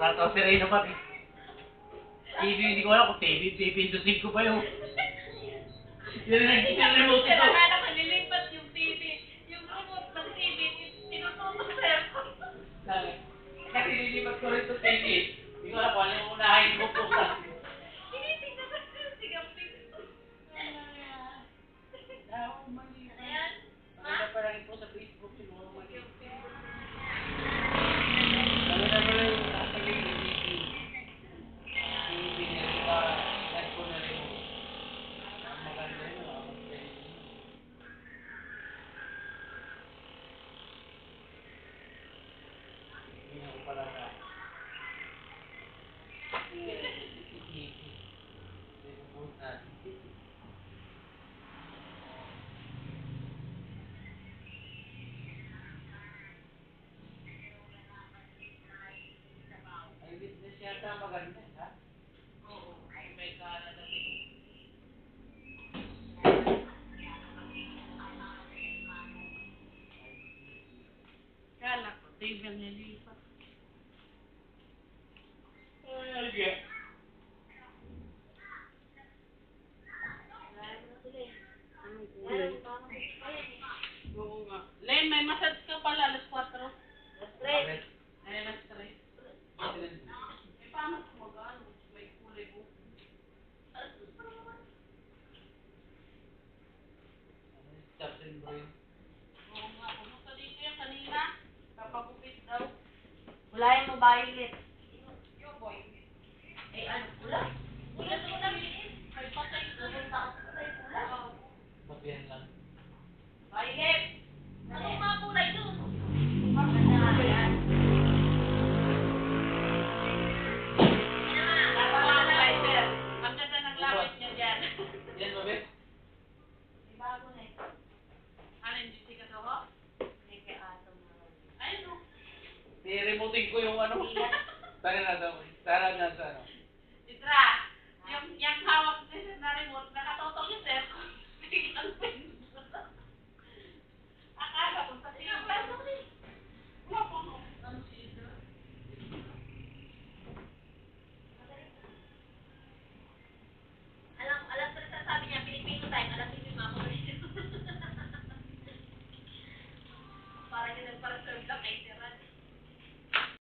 Tatawa si Reyna pati. TV, hindi ko alam kung TV, pipindusin ko pa yun. Yan na naging remote ito. Kailangan ko nilipat yung TV. Yung remote ng TV, tinututok sa aircon. Kasi nilipat ko rin ito TV. Hindi ko alam kung ano yung unahin ko po sa. Tinitingnan ko yung sigamping ito. Ayan. Maganda pa rin po sa Facebook, siguro mali. Maganda pa rin yung nakasaling ng TV. TV niya, di ba, headphone na rin mo. Maganda yun, hindi na ko pala na. Ay, business yata maganda, ha? Oo, may kara na din. Kala ko, TV ang nilipat. Ay, alga. Oo nga. Len, may massage ka pala, alas 4. Bakit? Ay, alas 3. Eh, paano kung mag-ano? May kulay po. Captain Brain. Oo nga, pumunta dito yan kanina. Kapagupit daw. Ulayan mo ba ulit? Yung boy. Eh, ano, pula? Ulat ko na bilis. May patay ko. Pupunta ako sa kulay pula. Oo. Babihan lang. Violet! Ano mga kulay doon? Maganda nga yan. Napaka na sir. Ang ganda ng lapit niya dyan. Yan, Babet? May bago na ito. Ano, hindi siya to, ho? May kay Atong na. Ayun, no. I-remoting ko yung ano. Tara na sa ano. Itra, yung hawak niya na remote, nakatotok yung cellphone. Biglang